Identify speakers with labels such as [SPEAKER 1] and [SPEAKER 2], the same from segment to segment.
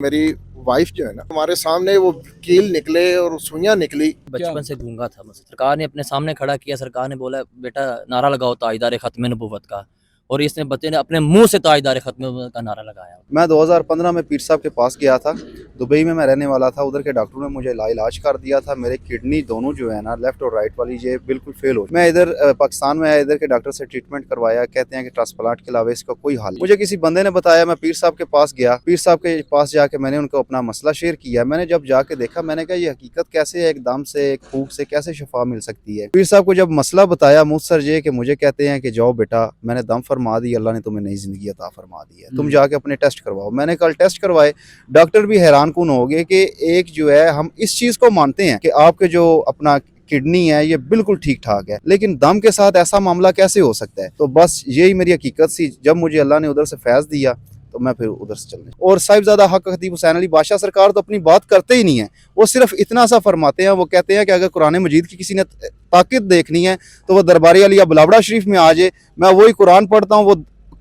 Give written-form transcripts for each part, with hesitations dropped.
[SPEAKER 1] मेरी वाइफ जो है ना, हमारे सामने वो कील निकले और सुइयां निकली।
[SPEAKER 2] बचपन से गूंगा था। बस सरकार ने अपने सामने खड़ा किया। सरकार ने बोला बेटा नारा लगाओ ताजदार खत्म नबूवत का, और इसने बच्चे ने अपने मुंह से ताजदार खत्म नबूवत का नारा लगाया।
[SPEAKER 3] मैं 2015 में पीर साहब के पास गया था। दुबई में मैं रहने वाला था। उधर के डॉक्टरों ने मुझे इलाज कर दिया था। मेरे किडनी दोनों जो है ना, लेफ्ट और राइट वाली, ये बिल्कुल फेल हो। मैं इधर पाकिस्तान में आया, इधर के डॉक्टर से ट्रीटमेंट करवाया। कहते हैं कि ट्रांसप्लांट के अलावा इसका कोई हल। मुझे किसी बंदे ने बताया, मैं पीर साहब के पास गया। पीर साहब के पास जाके मैंने उनको अपना मसला शेयर किया। मैंने जब जाके देखा, मैंने कहा ये हकीकत कैसे है, एकदम से एक फूक से कैसे शफा मिल सकती है। पीर साहब को जब मसला बताया मुझसर ये कि मुझे कहते हैं कि जाओ बेटा, मैंने दम फरमा दी, अल्लाह ने तुम्हें नई जिंदगी अता फरमा दी है, तुम जाके अपने टेस्ट करवाओ। मैंने कल टेस्ट करवाए। डॉक्टर भी हैरान कुन हो गए कि एक जो है, हम इस चीज को मानते हैं कि आपके जो अपना किडनी है ये बिल्कुल ठीक ठाक है, लेकिन दम के साथ ऐसा मामला कैसे हो सकता है। तो बस यही मेरी हकीकत सी। जब मुझे अल्लाह ने उधर से फैज दिया तो मैं फिर उधर से चलने। और साहिबजादा हक खतीब हुसैन अली बादशाह सरकार तो अपनी बात करते ही नहीं है। वो सिर्फ इतना सा फरमाते हैं। वो कहते हैं कि अगर कुरान मजीद की किसी ने ताकत देखनी है तो वो दरबारी अली या बुलावड़ा शरीफ में आ जाए। मैं वही कुरान पढ़ता हूँ, वो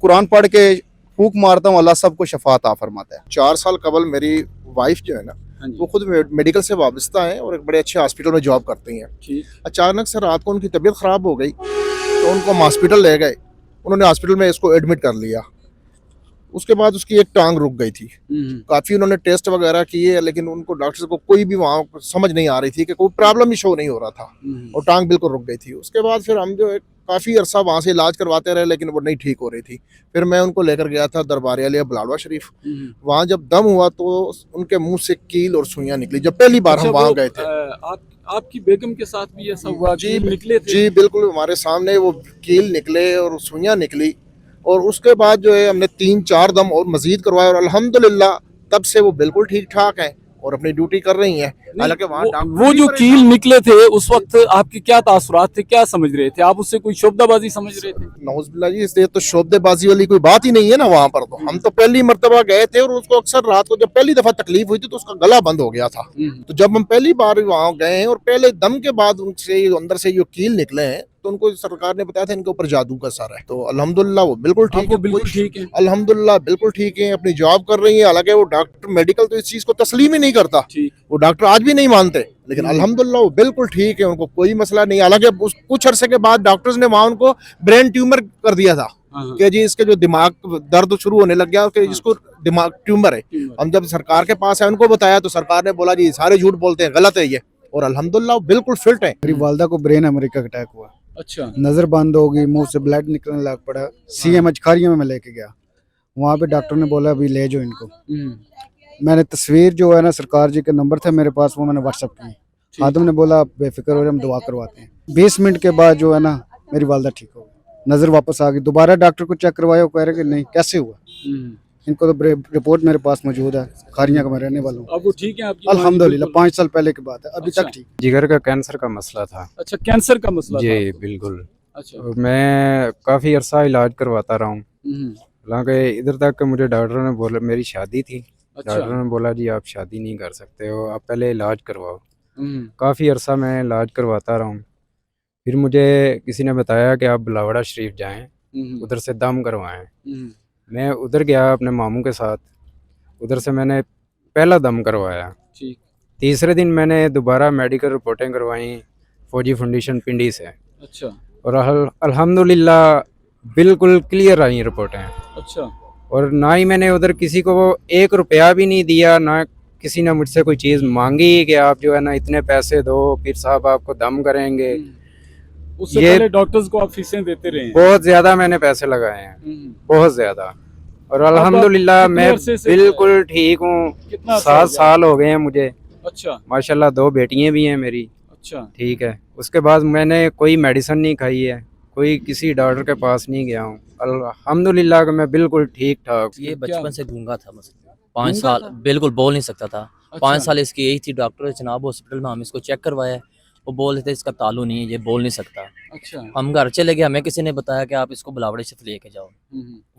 [SPEAKER 3] कुरान पढ़ के फूक मारता हूँ, अल्लाह सबको शफा अता फरमाता है।
[SPEAKER 1] 4 साल कबल मेरी वाइफ जो है ना, वो खुद मेडिकल से वाबस्ता है और एक बड़े अच्छे हॉस्पिटल में जॉब करती हैं। अचानक से रात को उनकी तबीयत ख़राब हो गई तो उनको हम हॉस्पिटल ले गए। उन्होंने हॉस्पिटल में इसको एडमिट कर लिया। उसके बाद उसकी एक टांग रुक गई थी। काफ़ी उन्होंने टेस्ट वगैरह किए, लेकिन उनको डॉक्टर को कोई भी वहाँ समझ नहीं आ रही थी कि कोई प्रॉब्लम ही शो नहीं हो रहा था, और टांग बिल्कुल रुक गई थी। उसके बाद फिर हम जो काफ़ी अरसा वहाँ से इलाज करवाते रहे, लेकिन वो नहीं ठीक हो रही थी। फिर मैं उनको लेकर गया था दरबार अली बुलावड़ा शरीफ। वहाँ जब दम हुआ तो उनके मुंह से कील और सुइयां निकली। जब पहली बार हम वहाँ गए थे।
[SPEAKER 4] आपकी बेगम के साथ भी ऐसा हुआ?
[SPEAKER 1] जी
[SPEAKER 4] निकले थे?
[SPEAKER 1] जी बिल्कुल, हमारे सामने वो कील निकले और सुइयां निकली। और उसके बाद जो है हमने 3-4 दम और मजीद करवाए, और अल्हम्दुलिल्लाह तब से वो बिल्कुल ठीक ठाक हैं और अपनी ड्यूटी कर रही हैं। हालांकि
[SPEAKER 4] वो जो कील निकले थे उस वक्त आपके क्या तासुरात थे, क्या समझ रहे थे आप? उससे कोई शोबदाबाजी समझ रहे थे?
[SPEAKER 1] नौज़बिल्लाह जी, इसलिए तो शोबदेबाजी वाली कोई बात ही नहीं है ना। वहाँ पर तो हम तो पहली मर्तबा गए थे, और उसको अक्सर रात को जब पहली दफा तकलीफ हुई थी तो उसका गला बंद हो गया था। तो जब हम पहली बार वहाँ गए और पहले दम के बाद उनसे अंदर से जो कील निकले हैं, तो उनको सरकार ने बताया था इनके ऊपर जादू का असर है। तो अल्हम्दुलिल्लाह वो बिल्कुल ठीक है,
[SPEAKER 4] बिल्कुल ठीक है।
[SPEAKER 1] अल्हम्दुलिल्लाह बिल्कुल ठीक है, अपनी जॉब कर रही है। हालांकि वो डॉक्टर मेडिकल तो इस चीज को तस्लीम ही नहीं करता, वो डॉक्टर आज भी नहीं मानते, लेकिन अल्हम्दुलिल्लाह वो बिल्कुल ठीक है, उनको कोई मसला नहीं। हालांकि कुछ अरसे के बाद डॉक्टर्स ने वहाँ उनको ब्रेन ट्यूमर कर दिया था कि जी इसके जो दिमाग दर्द शुरू होने लग गया, जिसको दिमाग ट्यूमर है। हम जब सरकार के पास है, उनको बताया तो सरकार ने बोला जी सारे झूठ बोलते हैं, गलत है ये। और अल्हम्दुलिल्लाह बिल्कुल फिट है।
[SPEAKER 5] मेरी वालदा को ब्रेन अमेरिका अटैक हुआ।
[SPEAKER 4] अच्छा।
[SPEAKER 5] नजर बंद हो गई, मुंह से ब्लड निकलने लग पड़ा। CMH खारियों में मैं लेके गया। वहाँ पे डॉक्टर ने बोला अभी ले जाओ इनको। मैंने तस्वीर जो है ना, सरकार जी के नंबर थे मेरे पास, वो मैंने व्हाट्सअप की। आदम ने बोला बेफिक्र हो, हम दुआ करवाते हैं। 20 मिनट के बाद जो है ना, मेरी वालदा ठीक हो गई, नजर वापस आ गई। दोबारा डॉक्टर को चेक करवाया, वो कह रहे कि नहीं, कैसे हुआ। इनको तो रिपोर्ट मेरे पास मौजूद है, खारियां का मैं रहने वाला हूँ।
[SPEAKER 4] अब वो ठीक है आपकी?
[SPEAKER 5] अल्हम्दुलिल्लाह 5 साल पहले की बात है, अभी तक ठीक।
[SPEAKER 6] जिगर का कैंसर का मसला था।
[SPEAKER 4] अच्छा, कैंसर का मसला
[SPEAKER 6] जी
[SPEAKER 4] था?
[SPEAKER 6] बिल्कुल।
[SPEAKER 4] अच्छा।
[SPEAKER 6] और मैं काफ़ी अरसा इलाज करवाता रहा हूँ। हालांकि इधर तक मुझे डॉक्टर ने बोला, मेरी शादी थी। डॉक्टर ने बोला जी आप शादी नहीं कर सकते हो, आप पहले इलाज करवाओ। काफ़ी अरसा मैं इलाज करवाता रहा हूँ। फिर मुझे किसी ने बताया कि आप बुलावड़ा शरीफ जाएँ, उधर से दम करवाएं। मैं उधर गया अपने मामू के साथ। उधर से मैंने पहला दम करवाया। तीसरे दिन मैंने दोबारा मेडिकल रिपोर्टें करवाई फौजी फाउंडेशन पिंडी से।
[SPEAKER 4] अच्छा।
[SPEAKER 6] और अल्हम्दुलिल्लाह बिल्कुल क्लियर आई रिपोर्टें।
[SPEAKER 4] अच्छा।
[SPEAKER 6] और ना ही मैंने उधर किसी को 1 रुपया भी नहीं दिया, ना किसी ने मुझसे कोई चीज़ मांगी कि आप जो है ना इतने पैसे दो, फिर साहब आपको दम करेंगे।
[SPEAKER 4] उससे पहले डॉक्टर्स को आप फीसें देते रहे हैं?
[SPEAKER 6] बहुत ज़्यादा मैंने पैसे लगाए हैं, बहुत ज़्यादा। और अल्हम्दुलिल्लाह मैं बिल्कुल ठीक हूँ। 7 साल हो गए हैं मुझे।
[SPEAKER 4] अच्छा।
[SPEAKER 6] माशाल्लाह 2 बेटियां भी हैं मेरी।
[SPEAKER 4] अच्छा।
[SPEAKER 6] ठीक है। उसके बाद मैंने कोई मेडिसिन नहीं खाई है, कोई किसी डॉक्टर के पास नहीं गया हूँ। अल्हम्दुलिल्लाह कि मैं बिल्कुल ठीक ठाक।
[SPEAKER 2] ये बचपन से गूंगा था। बस 5 साल बिल्कुल बोल नहीं सकता था। 5 साल इसकी यही थी। डॉक्टर जनाब हॉस्पिटल में हम इसको चेक करवाया, वो बोल रहे थे इसका तालु नहीं है, ये बोल नहीं सकता।
[SPEAKER 4] अच्छा।
[SPEAKER 2] हम घर चले गए, हमें किसी ने बताया कि आप इसको बुलावड़े से लेके जाओ।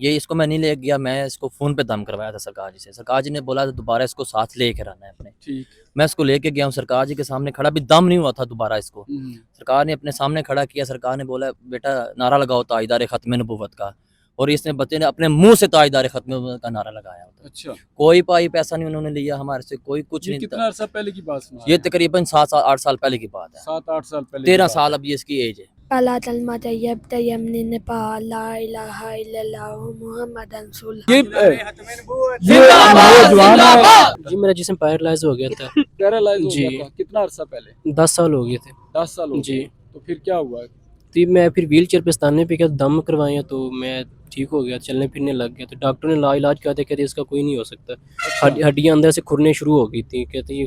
[SPEAKER 2] ये इसको मैं नहीं ले गया, मैं इसको फ़ोन पे दम करवाया था सरकार जी से। सरकार जी ने बोला तो दोबारा इसको साथ लेके रहना है अपने। मैं इसको लेके गया हूँ, सरकार जी के सामने खड़ा, भी दम नहीं हुआ था दोबारा इसको। सरकार ने अपने सामने खड़ा किया। सरकार ने बोला बेटा नारा लगाओ ताजदार खत्म नबूवत का, और इसने बच्चे ने अपने मुंह से ताजदार खत्म का नारा लगाया होता है।
[SPEAKER 4] अच्छा,
[SPEAKER 2] कोई पाई पैसा नहीं उन्होंने लिया हमारे से, कोई कुछ
[SPEAKER 4] ये
[SPEAKER 2] नहीं
[SPEAKER 4] कितना अरसा पहले की बात सुना?
[SPEAKER 2] ये तकरीबन 7-8 साल पहले की बात है।
[SPEAKER 4] 7-8 साल पहले।
[SPEAKER 2] 13 साल अभी इसकी एज है।
[SPEAKER 7] पला तलमा तैयब तयमने नेपाल ला इलाहा इल्लल्लाह मुहम्मद रसूलुल्लाह।
[SPEAKER 4] ये नौजवान है,
[SPEAKER 8] जी मेरा जिस्म पैरालाइज हो गया था।
[SPEAKER 4] पैरालाइज हो
[SPEAKER 8] जी।
[SPEAKER 4] गया था। कितना अरसा पहले?
[SPEAKER 8] 10 साल हो गए थे
[SPEAKER 4] 10 साल हो
[SPEAKER 8] जी।
[SPEAKER 4] गए। तो फिर क्या हुआ?
[SPEAKER 8] तो मैं फिर व्हील चेयर पे स्थाने पे गया, दम करवाया तो मैं ठीक हो गया, चलने फिरने लग गया। तो डॉक्टर ने इलाज किया था, कहते इसका कोई नहीं हो सकता, हड्डियाँ अंदर से खुरने शुरू हो गई थी, कहते ये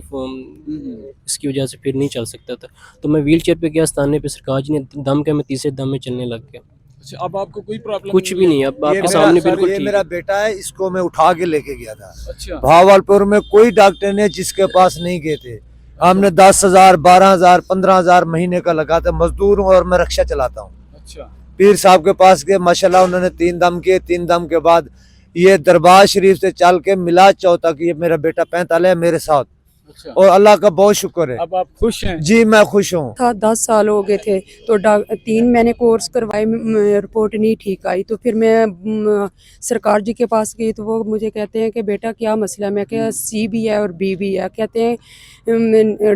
[SPEAKER 8] इसकी वजह से फिर नहीं चल सकता था। तो मैं व्हील चेयर पे गया स्थाने पे, सरकार जी ने दम किया, मैं तीसरे दम में चलने लग गया।
[SPEAKER 4] अच्छा, अब आपको कोई प्रॉब्लम
[SPEAKER 8] कुछ भी नहीं, अब आपके
[SPEAKER 9] मेरा-
[SPEAKER 8] सामने
[SPEAKER 9] सर,
[SPEAKER 8] बिल्कुल
[SPEAKER 9] ये
[SPEAKER 8] ठीक
[SPEAKER 9] मेरा
[SPEAKER 8] है।
[SPEAKER 9] बेटा है, इसको मैं उठा के लेके गया था
[SPEAKER 4] अच्छा,
[SPEAKER 9] भावलपुर में। कोई डॉक्टर ने जिसके पास नहीं गए थे। हमने 10,000 12,000 15,000 महीने का लगा था। मजदूर हूँ और मैं रिक्शा चलाता हूँ।
[SPEAKER 4] अच्छा,
[SPEAKER 9] पीर साहब के पास गए, माशाल्लाह उन्होंने 3 दम किए। 3 दम के बाद ये दरबार शरीफ से चल के मिला चौथा कि ये मेरा बेटा 45 है मेरे साथ,
[SPEAKER 4] अच्छा।
[SPEAKER 9] और अल्लाह का बहुत शुक्र है।
[SPEAKER 4] अब आप खुश हैं?
[SPEAKER 9] जी मैं खुश हूँ।
[SPEAKER 10] था 10 साल हो गए थे, तो 3 मैंने कोर्स करवाए, रिपोर्ट नहीं ठीक आई। तो फिर मैं सरकार जी के पास गई, तो वो मुझे कहते हैं कि बेटा क्या मसला है। मैं क्या सी भी है और बी भी है। कहते हैं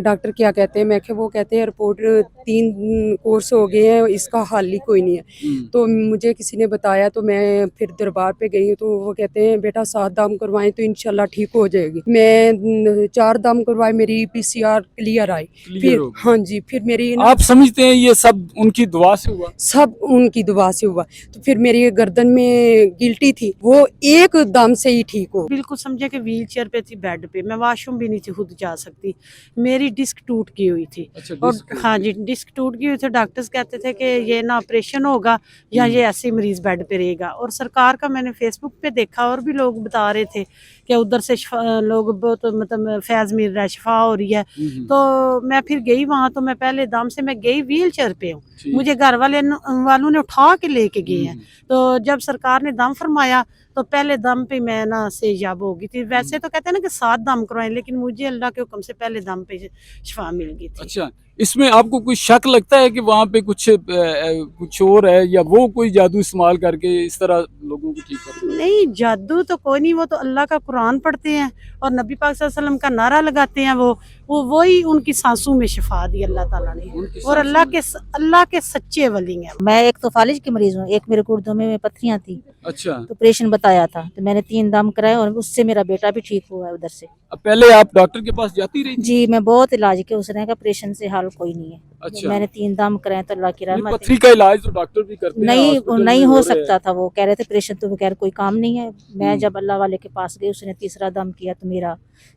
[SPEAKER 10] डॉक्टर क्या कहते हैं। मैं क्या, वो कहते हैं रिपोर्ट 3 कोर्स हो गए हैं, इसका हल ही कोई नहीं है। तो मुझे किसी ने बताया, तो मैं फिर दरबार पे गई, तो वो कहते हैं बेटा 7 दाम करवाएं तो इंशाल्लाह ठीक हो जाएगी। मैं 4 दाम करवाए, मेरी PCR क्लियर आई। फिर
[SPEAKER 4] हो गई।
[SPEAKER 10] हाँ जी, फिर मेरी
[SPEAKER 4] आप समझते हैं ये सब उनकी दुआ से हुआ?
[SPEAKER 10] सब उनकी दुआ से हुआ। तो फिर मेरी गर्दन में गिल्टी थी, वो एक दम से ही ठीक हो।
[SPEAKER 11] बिल्कुल समझे कि व्हील चेयर पे थी, बेड पे, मैं वॉशरूम भी नहीं थी खुद जा सकती। मेरी डिस्क टूट गई हुई थी।
[SPEAKER 4] अच्छा,
[SPEAKER 11] और
[SPEAKER 4] डिस्क-
[SPEAKER 11] हाँ जी, डिस्क टूट गई हुई थी। डॉक्टर्स कहते थे कि ये ना ऑपरेशन होगा या ये ऐसे ही मरीज बेड पे रहेगा। और सरकार का मैंने फेसबुक पे देखा, और भी लोग बता रहे थे कि उधर से लोग बहुत मतलब फैज़ मिल रहा है, शिफा हो रही है। तो मैं फिर गई वहाँ, तो मैं पहले दम से मैं गई, व्हील चेयर पे हूँ, मुझे घर वालों ने उठा के लेके गए हैं। तो जब सरकार ने दम फरमाया, तो पहले दम पे मैं ना सेजाब हो गई थी। वैसे तो कहते हैं ना कि 7 दम करवाएं, लेकिन मुझे अल्लाह के हुक्म से पहले दम पे शिफा मिल गई थी।
[SPEAKER 4] अच्छा, इसमें आपको कोई शक लगता है कि वहाँ पे कुछ और है, या वो कोई जादू इस्तेमाल करके इस तरह लोगों को ठीक करते हैं?
[SPEAKER 11] नहीं, जादू तो कोई नहीं, वो तो अल्लाह का कुरान पढ़ते हैं और नबी पाक सल्लल्लाहु अलैहि वसल्लम का नारा लगाते हैं। वो वही उनकी सांसों में शिफा दी अल्लाह ताला ने, और अल्लाह के सच्चे वली हैं।
[SPEAKER 12] मैं एक तो फालिज की मरीज हूँ, एक मेरे गुर्दों में पत्थरियां थी।
[SPEAKER 4] अच्छा,
[SPEAKER 12] तो ऑपरेशन बताया था, तो मैंने 3 दम कराए और उससे मेरा बेटा भी ठीक हुआ है उधर से।
[SPEAKER 4] अब पहले आप डॉक्टर के पास जाती रही थी?
[SPEAKER 12] जी मैं बहुत इलाज किया, उसने कहा ऑपरेशन से हाल कोई नहीं है।
[SPEAKER 4] अच्छा।
[SPEAKER 12] मैंने 3 दम कराए, तो अल्लाह की रहमत
[SPEAKER 4] पथरी का इलाज तो डॉक्टर भी करते हैं,
[SPEAKER 12] नहीं
[SPEAKER 4] हॉस्पिटल
[SPEAKER 12] नहीं
[SPEAKER 4] में
[SPEAKER 12] हो
[SPEAKER 4] रहे हैं।
[SPEAKER 12] सकता था। वो कह रहे थे ऑपरेशन तो बगैर कोई काम नहीं है। मैं जब अल्लाह वाले के पास गई, उसने तीसरा दम किया, तो मेरा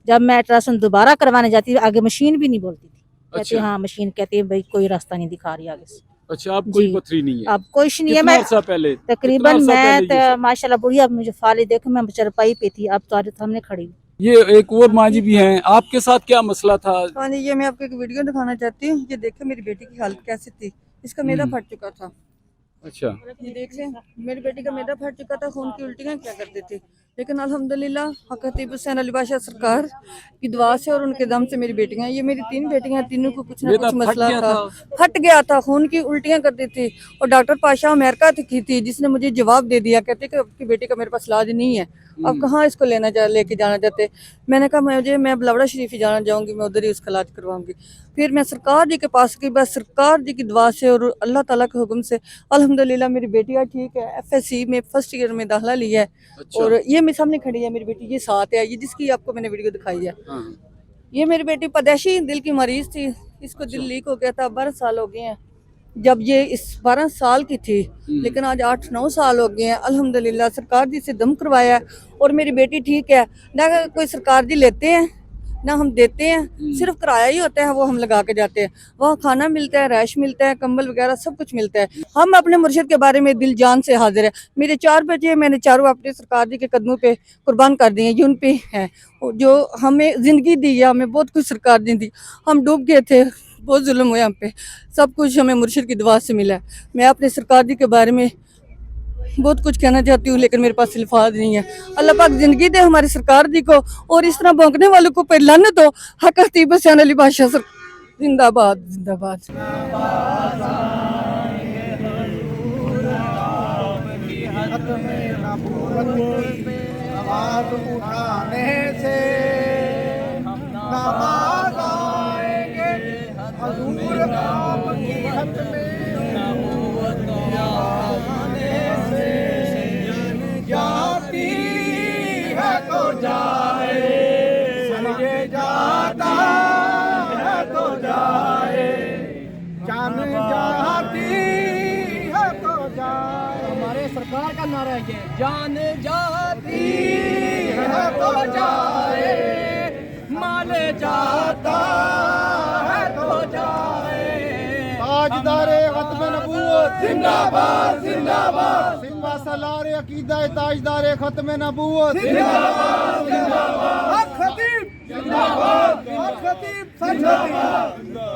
[SPEAKER 12] जब मैं अल्ट्रासाउंड दोबारा करवाने जाती थी, आगे मशीन भी नहीं बोलती थी। कहती
[SPEAKER 4] अच्छा।
[SPEAKER 12] हाँ मशीन कहती है भाई कोई रास्ता नहीं दिखा रही आगे से।
[SPEAKER 4] अच्छा, आप कोई
[SPEAKER 12] जी।
[SPEAKER 4] पथरी नहीं है?
[SPEAKER 12] अब कुछ नहीं है।
[SPEAKER 4] कितना
[SPEAKER 12] मैं
[SPEAKER 4] अरसा पहले?
[SPEAKER 12] तकरीबन
[SPEAKER 4] कितना अरसा
[SPEAKER 12] मैं
[SPEAKER 4] पहले ये सब?
[SPEAKER 12] माशाल्लाह बुढ़िया, अब मुझे फाली देखो, मैं चरपाई पे थी, अब तो सामने खड़ी हूँ।
[SPEAKER 4] ये एक और माँ जी भी हैं, आपके साथ क्या मसला था?
[SPEAKER 10] हाँ जी, ये मैं आपको एक वीडियो दिखाना चाहती हूँ। ये देखो मेरी बेटी की हालत कैसी थी। इसका मैदा फट चुका था।
[SPEAKER 4] अच्छा,
[SPEAKER 10] ये देख लें, मेरी बेटी का मैदा फट चुका था, खून की उल्टियाँ क्या करती थी। लेकिन अल्हम्दुलिल्लाह हक खतीब हुसैन अली बादशाह सरकार की दुआ से और उनके दम से मेरी बेटियां, ये मेरी 3 बेटियां, तीनों को कुछ ना
[SPEAKER 4] मैदा
[SPEAKER 10] कुछ
[SPEAKER 4] फट
[SPEAKER 10] मसला
[SPEAKER 4] गया
[SPEAKER 10] था,
[SPEAKER 4] था?
[SPEAKER 10] फट गया था, खून की उल्टियां करती थी। और डॉक्टर पाशा अमेरिका की थी, जिसने मुझे जवाब दे दिया, कहते कि आपकी बेटी का मेरे पास इलाज नहीं है, अब कहाँ इसको लेके जाना चाहते। मैंने कहा मैं बिलावड़ा शरीफ ही जाना चाहूँगी, मैं उधर ही उसका इलाज करवाऊंगी। फिर मैं सरकार जी के पास गई, बस सरकार जी की दुआ से और अल्लाह ताला के हुक्म से अल्हम्दुलिल्लाह मेरी बेटियाँ ठीक है। FSC में फर्स्ट ईयर में दाखिला लिया है।
[SPEAKER 4] अच्छा।
[SPEAKER 10] और ये मेरे सामने खड़ी है मेरी बेटी, ये साथ है, ये जिसकी आपको मैंने वीडियो दिखाई है।
[SPEAKER 4] हाँ।
[SPEAKER 10] ये मेरी बेटी पैदाइशी दिल की मरीज थी, इसको दिल लीक हो गया था, 12 साल हो गए हैं जब ये इस 12 साल की थी, लेकिन आज 8-9 साल हो गए हैं। अल्हम्दुलिल्लाह सरकार जी से दम करवाया है और मेरी बेटी ठीक है। ना कोई सरकार जी लेते हैं ना हम देते हैं, सिर्फ किराया ही होता है, वो हम लगा के जाते हैं। वहाँ खाना मिलता है, रैश मिलता है, कंबल वगैरह सब कुछ मिलता है। हम अपने मुर्शिद के बारे में दिल जान से हाजिर है। मेरे 4 बच्चे, मैंने चारों अपने सरकार जी के कदमों पे कुर्बान कर दिए, ये उन पे हैं जो हमें ज़िंदगी दी है, हमें बहुत कुछ सरकार ने दी। हम डूब गए थे, बहुत जुल्म हुआ हम पे, सब कुछ हमें मुर्शिद की दुआ से मिला है। मैं अपने सरकार जी के बारे में बहुत कुछ कहना चाहती हूँ, लेकिन मेरे पास अल्फाज नहीं है। अल्लाह पाक जिंदगी दे हमारी सरकार जी को, और इस तरह भौंकने वालों को पे लानत हो। हक खतीब हुसैन अली बादशाह जिंदाबाद जिंदाबाद।
[SPEAKER 1] हाथ उठाने से नाबाद आएंगे हजूर आपकी खत में आने से जाती है तो जाए समझे जाता है तो जाए जान जाती है तो जाए हमारे सरकार का नारा है ये जान जाती है तो जाए माल जाता है तो जाए ताजदारे खत्म नबूवत जिंदाबाद जिंदाबाद सिंबा सलारे अकीदा ताजदारे खत्म नबूवत जिंदाबाद जिंदाबाद खतीब जिंदाबाद खतीब जिंदाबाद